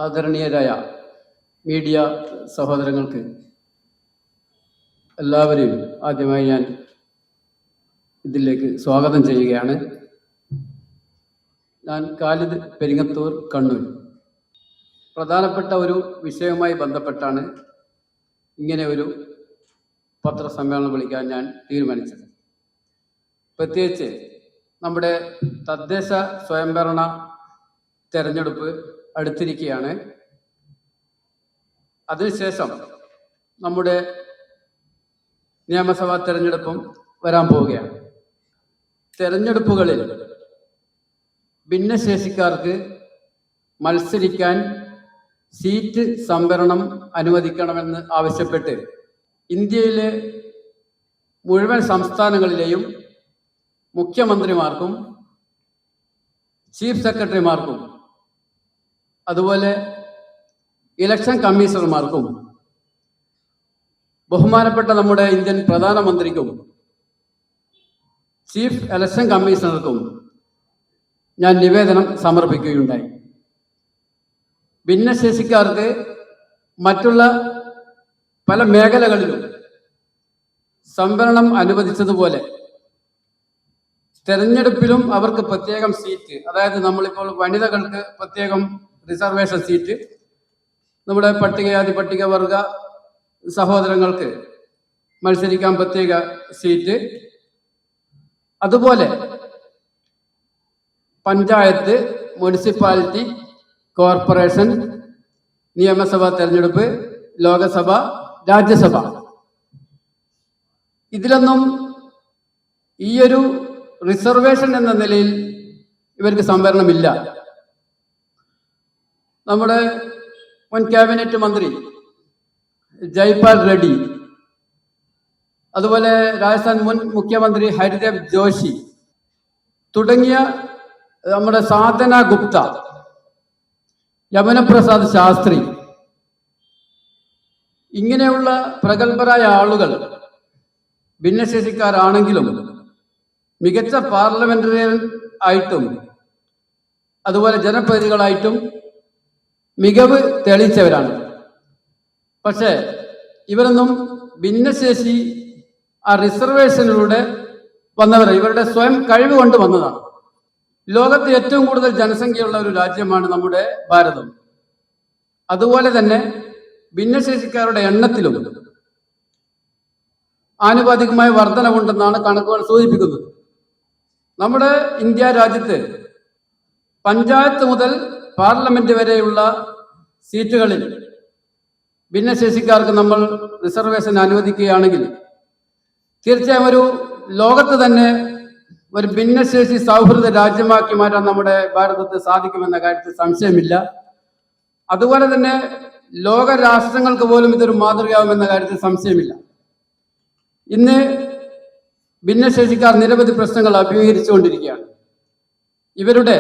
ആദരണീയരായ മീഡിയ സഹോദരങ്ങൾക്ക് എല്ലാവരെയും ആദ്യമായി ഞാൻ ഇതിലേക്ക് സ്വാഗതം ചെയ്യുകയാണ്. ഞാൻ ഖാലിദ് പെരിങ്ങത്തൂർ, കണ്ണൂർ. പ്രധാനപ്പെട്ട ഒരു വിഷയവുമായി ബന്ധപ്പെട്ടാണ് ഇങ്ങനെ ഒരു പത്രസമ്മേളനം വിളിക്കാൻ ഞാൻ തീരുമാനിച്ചത്. പ്രത്യേകിച്ച് നമ്മുടെ തദ്ദേശ സ്വയംഭരണ തെരഞ്ഞെടുപ്പ് അടുത്തിരിക്കുകയാണ്. അതിനുശേഷം നമ്മുടെ നിയമസഭാ തെരഞ്ഞെടുപ്പും വരാൻ പോവുകയാണ്. തെരഞ്ഞെടുപ്പുകളിൽ ഭിന്നശേഷിക്കാർക്ക് മത്സരിക്കാൻ സീറ്റ് സംവരണം അനുവദിക്കണമെന്ന് ആവശ്യപ്പെട്ട് ഇന്ത്യയിലെ മുഴുവൻ സംസ്ഥാനങ്ങളിലെയും മുഖ്യമന്ത്രിമാർക്കും ചീഫ് സെക്രട്ടറിമാർക്കും അതുപോലെ ഇലക്ഷൻ കമ്മീഷണർമാർക്കും ബഹുമാനപ്പെട്ട നമ്മുടെ ഇന്ത്യൻ പ്രധാനമന്ത്രിക്കും ചീഫ് ഇലക്ഷൻ കമ്മീഷണർക്കും ഞാൻ നിവേദനം സമർപ്പിക്കുകയുണ്ടായി. ഭിന്നശേഷിക്കാർക്ക് മറ്റുള്ള പല മേഖലകളിലും സംവരണം അനുവദിച്ചതുപോലെ തെരഞ്ഞെടുപ്പിലും അവർക്ക് പ്രത്യേകം സീറ്റ്, അതായത് നമ്മളിപ്പോൾ വനിതകൾക്ക് പ്രത്യേകം റിസർവേഷൻ സീറ്റ്, നമ്മുടെ പട്ടികജാതി പട്ടികവർഗ സഹോദരങ്ങൾക്ക് മത്സരിക്കാൻ പ്രത്യേക സീറ്റ്, അതുപോലെ പഞ്ചായത്ത്, മുനിസിപ്പാലിറ്റി, കോർപ്പറേഷൻ, നിയമസഭാ തെരഞ്ഞെടുപ്പ്, ലോകസഭ, രാജ്യസഭ, ഇതിലൊന്നും ഈയൊരു റിസർവേഷൻ എന്ന നിലയിൽ ഇവർക്ക് സംവരണമില്ല. നമ്മുടെ മുൻ ക്യാബിനറ്റ് മന്ത്രി ജയ്പാൽ റെഡ്ഡി, അതുപോലെ രാജസ്ഥാൻ മുൻ മുഖ്യമന്ത്രി ഹരിദേവ് ജോഷി തുടങ്ങിയ നമ്മുടെ സാധന ഗുപ്ത, യമുനപ്രസാദ് ശാസ്ത്രി, ഇങ്ങനെയുള്ള പ്രഗത്ഭരായ ആളുകൾ ഭിന്നശേഷിക്കാരാണെങ്കിലും മികച്ച പാർലമെന്ററിയൻ ആയിട്ടും അതുപോലെ ജനപ്രതിനിധികളായിട്ടും മികവ് തെളിയിച്ചവരാണ്. പക്ഷേ ഇവരൊന്നും ഭിന്നശേഷി ആ റിസർവേഷനിലൂടെ വന്നവർ, ഇവരുടെ സ്വയം കഴിവ് കൊണ്ട് വന്നതാണ്. ലോകത്ത് ഏറ്റവും കൂടുതൽ ജനസംഖ്യയുള്ള ഒരു രാജ്യമാണ് നമ്മുടെ ഭാരതം. അതുപോലെ തന്നെ ഭിന്നശേഷിക്കാരുടെ എണ്ണത്തിലും ആനുപാതികമായ വർധനവുണ്ടെന്നാണ് കണക്കുകൾ സൂചിപ്പിക്കുന്നത്. നമ്മുടെ ഇന്ത്യ രാജ്യത്ത് പഞ്ചായത്ത് മുതൽ പാർലമെന്റ് വരെയുള്ള സീറ്റുകളിൽ ഭിന്നശേഷിക്കാർക്ക് നമ്മൾ റിസർവേഷൻ അനുവദിക്കുകയാണെങ്കിൽ തീർച്ചയായും ഒരു ലോകത്ത് തന്നെ ഒരു ഭിന്നശേഷി സൗഹൃദ രാജ്യമാക്കി മാറ്റാൻ നമ്മുടെ ഭാരതത്തെ സാധിക്കുമെന്ന കാര്യത്തിൽ സംശയമില്ല. അതുപോലെ തന്നെ ലോക രാഷ്ട്രങ്ങൾക്ക് പോലും ഇതൊരു മാതൃകയാവുമെന്ന കാര്യത്തിൽ സംശയമില്ല. ഇന്ന് ഭിന്നശേഷിക്കാർ നിരവധി പ്രശ്നങ്ങൾ അഭിമുഖീകരിച്ചുകൊണ്ടിരിക്കുകയാണ്. ഇവരുടെ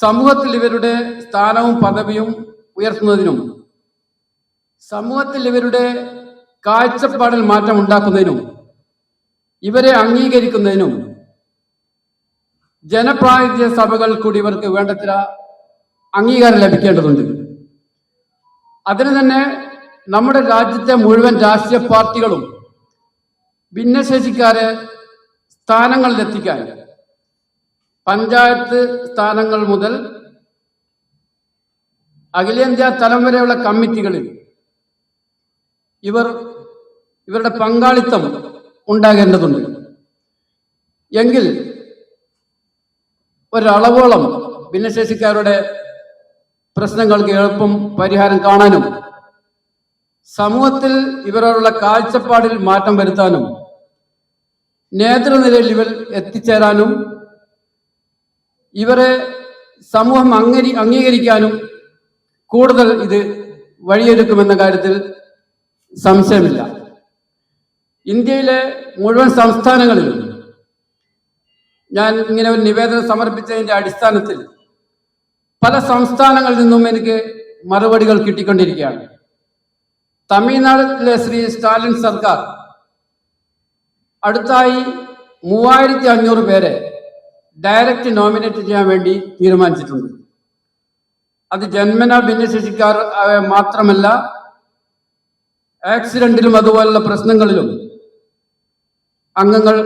സമൂഹത്തിൽ ഇവരുടെ സ്ഥാനവും പദവിയും ഉയർത്തുന്നതിനും സമൂഹത്തിൽ ഇവരുടെ കാഴ്ചപ്പാടിൽ മാറ്റം ഉണ്ടാക്കുന്നതിനും ഇവരെ അംഗീകരിക്കുന്നതിനും ജനപ്രാതിനിധ്യ സഭകൾ കൂടി ഇവർക്ക് വേണ്ടത്ര അംഗീകാരം ലഭിക്കേണ്ടതുണ്ട്. അതിന് തന്നെ നമ്മുടെ രാജ്യത്തെ മുഴുവൻ രാഷ്ട്രീയ പാർട്ടികളും ഭിന്നശേഷിക്കാരെ സ്ഥാനങ്ങളിലെത്തിക്കാൻ പഞ്ചായത്ത് സ്ഥാനങ്ങൾ മുതൽ അഖിലേന്ത്യാ തലം വരെയുള്ള കമ്മിറ്റികളിൽ ഇവരുടെ പങ്കാളിത്തം ഉണ്ടാകേണ്ടതുണ്ട്. എങ്കിൽ ഒരളവോളം ഭിന്നശേഷിക്കാരുടെ പ്രശ്നങ്ങൾക്ക് എളുപ്പം പരിഹാരം കാണാനും സമൂഹത്തിൽ ഇവരോടുള്ള കാഴ്ചപ്പാടിൽ മാറ്റം വരുത്താനും നേതൃനിലയിൽ ഇവർ എത്തിച്ചേരാനും ഇവരെ സമൂഹം അംഗീകരിക്കാനും കൂടുതൽ ഇത് വഴിയൊരുക്കുമെന്ന കാര്യത്തിൽ സംശയമില്ല. ഇന്ത്യയിലെ മുഴുവൻ സംസ്ഥാനങ്ങളിലും ഞാൻ ഇങ്ങനെ ഒരു നിവേദനം സമർപ്പിച്ചതിന്റെ അടിസ്ഥാനത്തിൽ പല സംസ്ഥാനങ്ങളിൽ നിന്നും എനിക്ക് മറുപടികൾ കിട്ടിക്കൊണ്ടിരിക്കുകയാണ്. തമിഴ്നാട്ടിലെ ശ്രീ സ്റ്റാലിൻ സർക്കാർ അടുത്തായി 3500 പേരെ ഡയറക്റ്റ് നോമിനേറ്റ് ചെയ്യാൻ വേണ്ടി തീരുമാനിച്ചിട്ടുണ്ട്. അത് ജന്മന ഭിന്നശേഷിക്കാർ മാത്രമല്ല, ആക്സിഡന്റിലും അതുപോലുള്ള പ്രശ്നങ്ങളിലും അംഗങ്ങൾ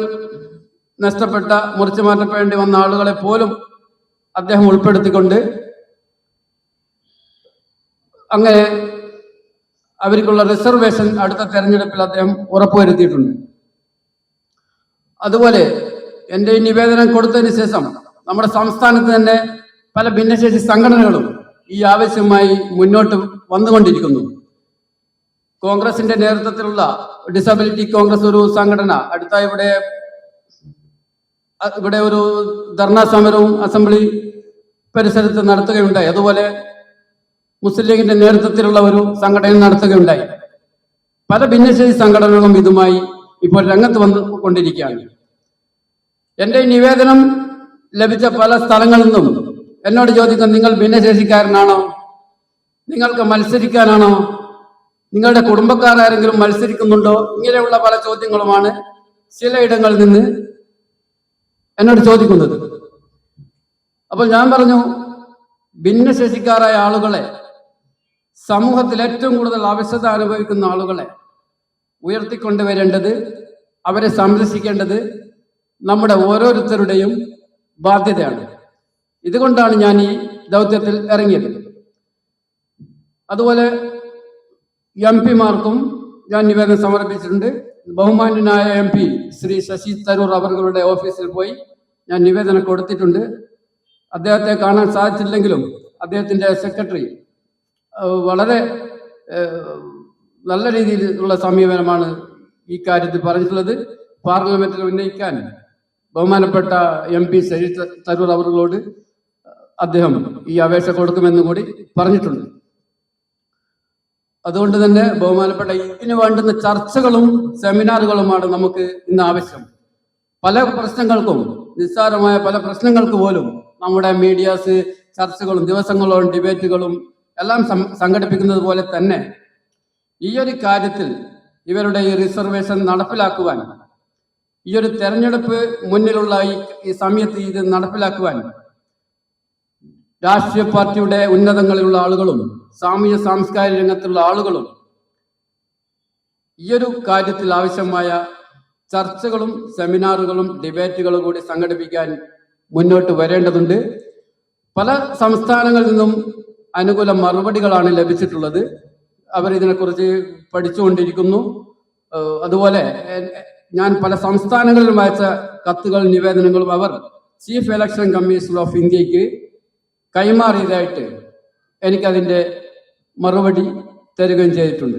നഷ്ടപ്പെട്ട, മുറിച്ചു മാറ്റപ്പെടേണ്ടി വന്ന ആളുകളെ പോലും അദ്ദേഹം ഉൾപ്പെടുത്തിക്കൊണ്ട് അങ്ങനെ അവർക്കുള്ള റിസർവേഷൻ അടുത്ത തെരഞ്ഞെടുപ്പിൽ അദ്ദേഹം ഉറപ്പുവരുത്തിയിട്ടുണ്ട്. അതുപോലെ എൻ്റെ ഈ നിവേദനം കൊടുത്തതിന് ശേഷം നമ്മുടെ സംസ്ഥാനത്ത് തന്നെ പല ഭിന്നശേഷി സംഘടനകളും ഈ ആവശ്യമായി മുന്നോട്ട് വന്നുകൊണ്ടിരിക്കുന്നു. കോൺഗ്രസിന്റെ നേതൃത്വത്തിലുള്ള ഡിസബിലിറ്റി കോൺഗ്രസ് ഒരു സംഘടന അടുത്ത ഇവിടെ ഒരു ധർണാ സമരവും അസംബ്ലി പരിസരത്ത് നടത്തുകയുണ്ടായി. അതുപോലെ മുസ്ലിം ലീഗിന്റെ നേതൃത്വത്തിലുള്ള ഒരു സംഘടന നടത്തുകയുണ്ടായി. പല ഭിന്നശേഷി സംഘടനകളും ഇതുമായി ഇപ്പോൾ രംഗത്ത് വന്നുകൊണ്ടിരിക്കുകയാണ്. എൻ്റെ ഈ നിവേദനം ലഭിച്ച പല സ്ഥലങ്ങളിൽ നിന്നും എന്നോട് ചോദിക്കും, നിങ്ങൾ ഭിന്നശേഷിക്കാരനാണോ? നിങ്ങൾക്ക് മത്സരിക്കാനാണോ? നിങ്ങളുടെ കുടുംബക്കാരാരെങ്കിലും മത്സരിക്കുന്നുണ്ടോ? ഇങ്ങനെയുള്ള പല ചോദ്യങ്ങളുമാണ് ചിലയിടങ്ങളിൽ നിന്ന് എന്നോട് ചോദിക്കുന്നത്. അപ്പോൾ ഞാൻ പറഞ്ഞു, ഭിന്നശേഷിക്കാരായ ആളുകളെ, സമൂഹത്തിൽ ഏറ്റവും കൂടുതൽ അവശത അനുഭവിക്കുന്ന ആളുകളെ ഉയർത്തിക്കൊണ്ടുവരേണ്ടത്, അവരെ സംരക്ഷിക്കേണ്ടത് നമ്മുടെ ഓരോരുത്തരുടെയും ബാധ്യതയാണ്. ഇതുകൊണ്ടാണ് ഞാൻ ഈ ദൗത്യത്തിൽ ഇറങ്ങിയത്. അതുപോലെ MP-മാർക്കും ഞാൻ നിവേദനം സമർപ്പിച്ചിട്ടുണ്ട്. ബഹുമാന്യനായ MP ശ്രീ ശശി തരൂർ അവരുടെ ഓഫീസിൽ പോയി ഞാൻ നിവേദനം കൊടുത്തിട്ടുണ്ട്. അദ്ദേഹത്തെ കാണാൻ സാധിച്ചില്ലെങ്കിലും അദ്ദേഹത്തിൻ്റെ സെക്രട്ടറി വളരെ നല്ല രീതിയിലുള്ള സമീപനമാണ് ഈ കാര്യത്തിൽ പറഞ്ഞിട്ടുള്ളത്. പാർലമെന്റിൽ ഉന്നയിക്കാൻ ബഹുമാനപ്പെട്ട MP ശശി തരൂർ അവരോട് അദ്ദേഹം ഈ അപേക്ഷ കൊടുക്കുമെന്ന് കൂടി പറഞ്ഞിട്ടുണ്ട്. അതുകൊണ്ട് തന്നെ ബഹുമാനപ്പെട്ട ഇതിന് വേണ്ടുന്ന ചർച്ചകളും സെമിനാറുകളുമാണ് നമുക്ക് ഇന്ന് ആവശ്യം. പല പ്രശ്നങ്ങൾക്കും, നിസ്സാരമായ പല പ്രശ്നങ്ങൾക്ക് പോലും നമ്മുടെ മീഡിയാസ് ചർച്ചകളും ദിവസങ്ങളോളം ഡിബേറ്റുകളും എല്ലാം സംഘടിപ്പിക്കുന്നത് പോലെ തന്നെ ഈ ഒരു കാര്യത്തിൽ ഇവരുടെ ഈ റിസർവേഷൻ നടപ്പിലാക്കുവാൻ, ഈ ഒരു തെരഞ്ഞെടുപ്പ് മുന്നിലുള്ള ഈ സമയത്ത് ഇത് നടപ്പിലാക്കുവാൻ രാഷ്ട്രീയ പാർട്ടിയുടെ ഉന്നതങ്ങളിലുള്ള ആളുകളും സാമൂഹ്യ സാംസ്കാരിക രംഗത്തുള്ള ആളുകളും ഈ ഒരു കാര്യത്തിൽ ആവശ്യമായ ചർച്ചകളും സെമിനാറുകളും ഡിബേറ്റുകളും കൂടി സംഘടിപ്പിക്കാൻ മുന്നോട്ട് വരേണ്ടതുണ്ട്. പല സംസ്ഥാനങ്ങളിൽ നിന്നും അനുകൂല മറുപടികളാണ് ലഭിച്ചിട്ടുള്ളത്. അവർ ഇതിനെക്കുറിച്ച് പഠിച്ചുകൊണ്ടിരിക്കുന്നു. അതുപോലെ ഞാൻ പല സംസ്ഥാനങ്ങളിലും അയച്ച കത്തുകളും നിവേദനങ്ങളും അവർ ചീഫ് ഇലക്ഷൻ കമ്മീഷണർ ഓഫ് ഇന്ത്യക്ക് കൈമാറിയതായിട്ട് എനിക്കതിൻ്റെ മറുപടി തരികയും ചെയ്തിട്ടുണ്ട്.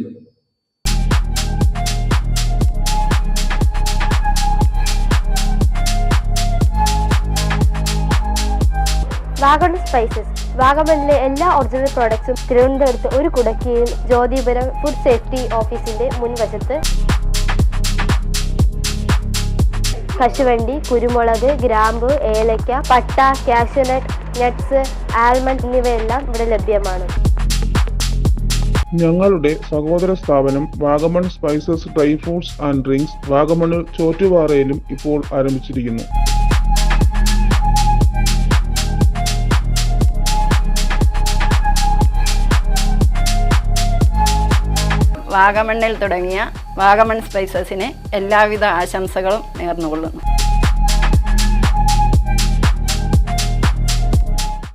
വാഗമൺ സ്പൈസസ്, വാഗമണിലെ എല്ലാ ഒറിജിനൽ പ്രോഡക്ട്സും തിരുവനന്തപുരത്ത് ഒരു കുടക്കീഴിൽ ജ്യോതിപുരം ഫുഡ് സേഫ്റ്റി ഓഫീസിന്റെ മുൻവശത്ത്. കശുവണ്ടി, കുരുമുളക്, ഗ്രാമ്പു, ഏലക്ക, പട്ട, കാഷ്യൂനട്ട്, നട്ട്സ്, ആൽമണ്ട് എന്നിവയെല്ലാം ഇവിടെ ലഭ്യമാണ്. ഞങ്ങളുടെ സഹോദര സ്ഥാപനം Vagamon spices dry fruits and drinks വാഗമണിൽ ചോറ്റുപാറയിലും ഇപ്പോൾ ആരംഭിച്ചിരിക്കുന്നു. വാഗമണ്ണിൽ തുടങ്ങിയ വാഗമൺ സ്പൈസസിന് എല്ലാവിധ ആശംസകളും നേർന്നുകൊള്ളുന്നു.